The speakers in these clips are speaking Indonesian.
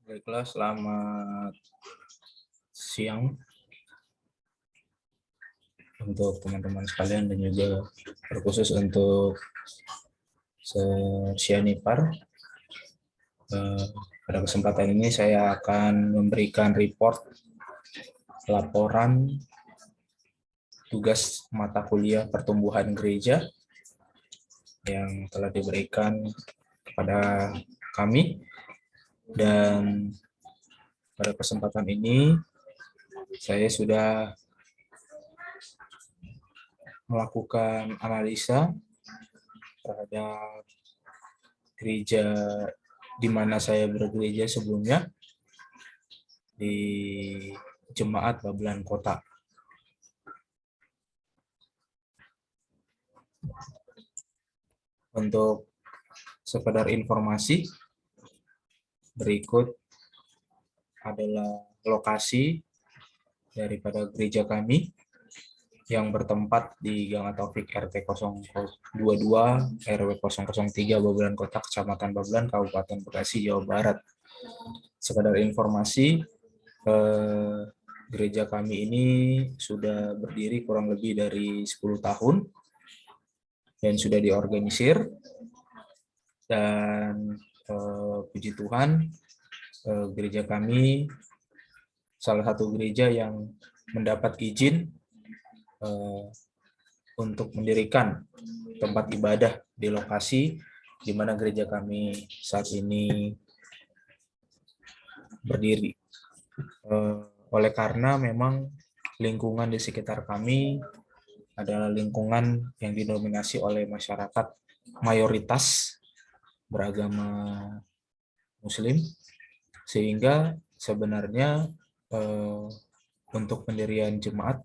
Baiklah, selamat siang untuk teman-teman sekalian dan juga terkhusus untuk Sianipar. Pada kesempatan ini saya akan memberikan report laporan tugas mata kuliah pertumbuhan gereja yang telah diberikan kepada kami, dan pada kesempatan ini saya sudah melakukan analisa terhadap gereja di mana saya bergereja sebelumnya di Jemaat Babelan Kota. Untuk sekedar informasi, berikut adalah lokasi daripada gereja kami yang bertempat di Gang Taufik RT 022 RW 003 Babelan Kota, Kecamatan Babelan, Kabupaten Bekasi, Jawa Barat. Sekedar informasi, gereja kami ini sudah berdiri kurang lebih dari 10 tahun dan sudah diorganisir, dan puji Tuhan gereja kami salah satu gereja yang mendapat izin untuk mendirikan tempat ibadah di lokasi di mana gereja kami saat ini berdiri. Oleh karena memang lingkungan di sekitar kami adalah lingkungan yang didominasi oleh masyarakat mayoritas beragama Muslim, sehingga sebenarnya untuk pendirian jemaat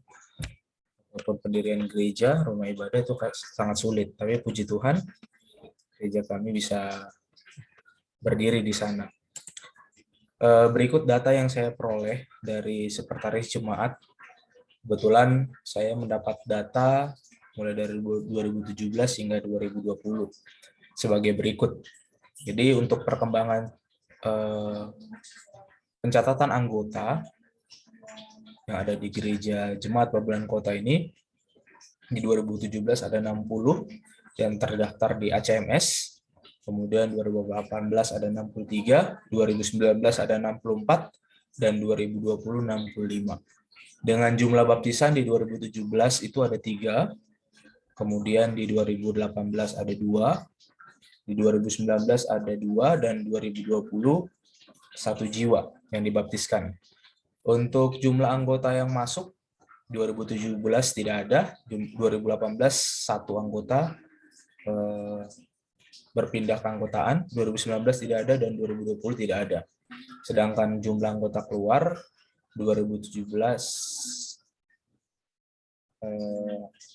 ataupun pendirian gereja, rumah ibadah itu sangat sulit. Tapi puji Tuhan, gereja kami bisa berdiri di sana. Berikut data yang saya peroleh dari Sekretaris Jemaat. Kebetulan saya mendapat data mulai dari 2017 hingga 2020 sebagai berikut. Jadi untuk perkembangan pencatatan anggota yang ada di gereja Jemaat Babelan Kota ini, di 2017 ada 60 yang terdaftar di ACMS, kemudian 2018 ada 63, 2019 ada 64, dan 2020 65. Dengan jumlah baptisan di 2017 itu ada 3, kemudian di 2018 ada 2, di 2019 ada 2, dan 2020 1 jiwa yang dibaptiskan. Untuk jumlah anggota yang masuk 2017 tidak ada, 2018 1 anggota berpindah keanggotaan, 2019 tidak ada, dan 2020 tidak ada. Sedangkan jumlah anggota keluar 2017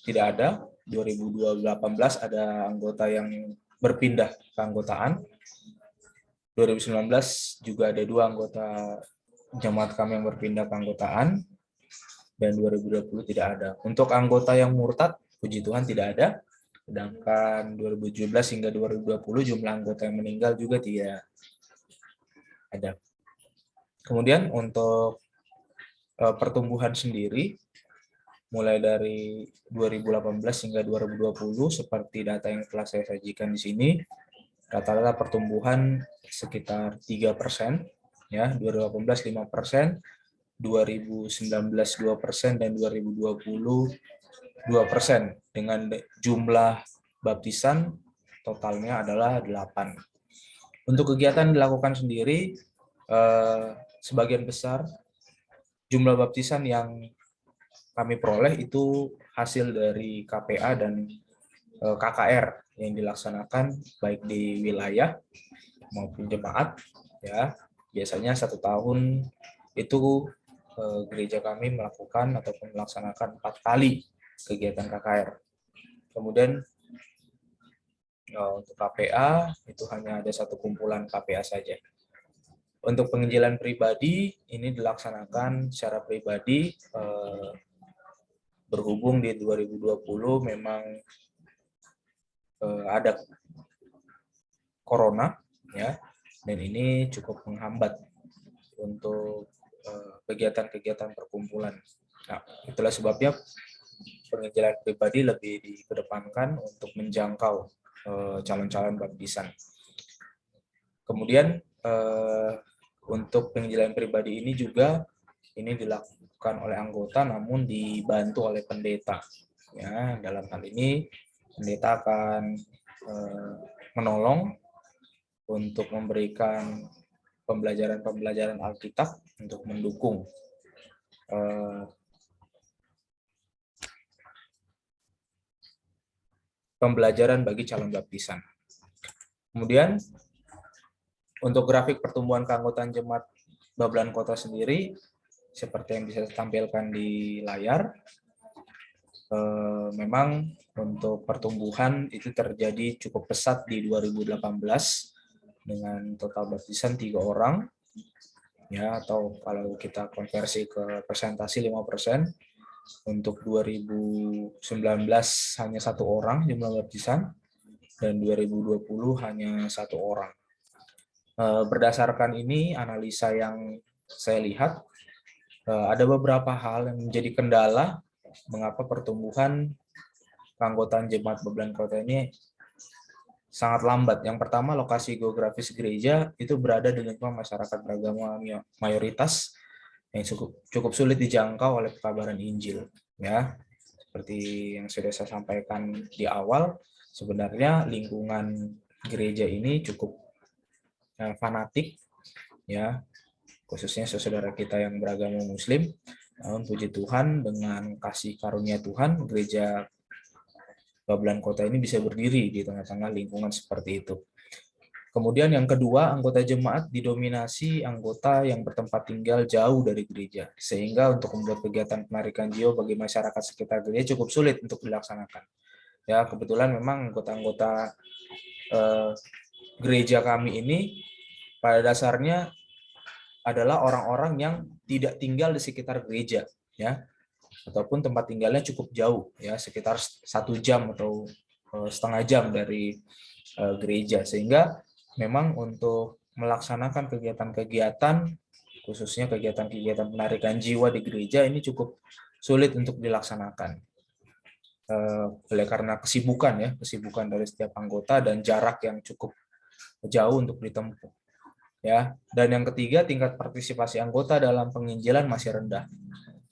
tidak ada, 2018 ada anggota yang berpindah keanggotaan, 2019 juga ada 2 anggota jemaat kami yang berpindah keanggotaan, dan 2020 tidak ada. Untuk anggota yang murtad, puji Tuhan tidak ada. Sedangkan 2017 hingga 2020 jumlah anggota yang meninggal juga tidak ada. Kemudian untuk pertumbuhan sendiri, mulai dari 2018 hingga 2020, seperti data yang telah saya sajikan di sini, rata-rata pertumbuhan sekitar 3%, ya, 2018 5%, 2019 2%, dan 2020 2%, dengan jumlah baptisan totalnya adalah 8. Untuk kegiatan dilakukan sendiri, sebagian besar jumlah baptisan yang kami peroleh itu hasil dari KPA dan KKR yang dilaksanakan baik di wilayah maupun jemaat, ya. Biasanya 1 tahun itu gereja kami melakukan ataupun melaksanakan 4 kali kegiatan KKR. Kemudian untuk KPA itu hanya ada 1 kumpulan KPA saja. Untuk penginjilan pribadi ini dilaksanakan secara pribadi, berhubung di 2020 memang ada corona, ya. dan ini cukup menghambat untuk kegiatan-kegiatan perkumpulan. Nah, itulah sebabnya penginjilan pribadi lebih dikedepankan untuk menjangkau calon-calon baptisan. Kemudian untuk penginjilan pribadi ini juga dilakukan oleh anggota namun dibantu oleh pendeta. Ya, dalam hal ini pendeta akan menolong untuk memberikan pembelajaran Alkitab untuk mendukung pembelajaran bagi calon baptisan. Kemudian untuk grafik pertumbuhan keanggotaan jemaat Babelan Kota sendiri seperti yang bisa ditampilkan di layar, memang untuk pertumbuhan itu terjadi cukup pesat di 2018 dengan total baptisan 3 orang, ya, atau kalau kita konversi ke persentase 5%. Untuk 2019 hanya 1 orang jumlah baptisan, dan 2020 hanya 1 orang. Berdasarkan ini, analisa yang saya lihat, ada beberapa hal yang menjadi kendala mengapa pertumbuhan keanggotaan jemaat Babelan Kota ini sangat lambat. Yang pertama, lokasi geografis gereja itu berada di lingkungan masyarakat beragama mayoritas yang cukup sulit dijangkau oleh pekabaran Injil. Ya, seperti yang sudah saya sampaikan di awal, sebenarnya lingkungan gereja ini cukup fanatik, ya, khususnya saudara kita yang beragama Muslim. Namun puji Tuhan, dengan kasih karunia Tuhan, gereja Babelan Kota ini bisa berdiri di tengah-tengah lingkungan seperti itu. Kemudian yang kedua, anggota jemaat didominasi anggota yang bertempat tinggal jauh dari gereja, sehingga untuk membuat kegiatan penarikan jiwa bagi masyarakat sekitar gereja cukup sulit untuk dilaksanakan. Ya, kebetulan memang anggota-anggota gereja kami ini pada dasarnya adalah orang-orang yang tidak tinggal di sekitar gereja, ya, ataupun tempat tinggalnya cukup jauh, ya, sekitar 1 jam atau setengah jam dari gereja, sehingga memang untuk melaksanakan kegiatan-kegiatan, khususnya kegiatan-kegiatan penarikan jiwa di gereja ini cukup sulit untuk dilaksanakan. Oleh karena kesibukan dari setiap anggota dan jarak yang cukup jauh untuk ditempuh. Ya, dan yang ketiga, tingkat partisipasi anggota dalam penginjilan masih rendah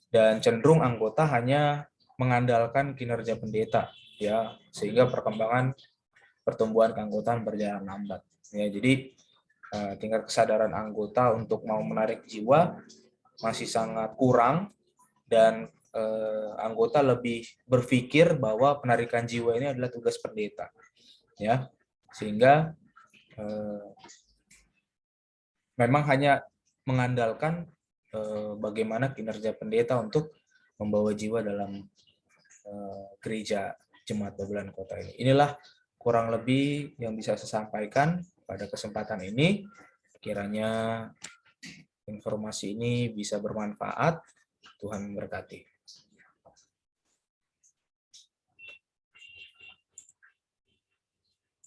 dan cenderung anggota hanya mengandalkan kinerja pendeta, ya, sehingga pertumbuhan keanggotaan berjalan lambat. Ya, jadi tingkat kesadaran anggota untuk mau menarik jiwa masih sangat kurang, dan anggota lebih berpikir bahwa penarikan jiwa ini adalah tugas pendeta, ya, sehingga memang hanya mengandalkan bagaimana kinerja pendeta untuk membawa jiwa dalam gereja jemaat Babelan Kota ini. Inilah kurang lebih yang bisa saya sampaikan pada kesempatan ini. Kiranya informasi ini bisa bermanfaat. Tuhan memberkati.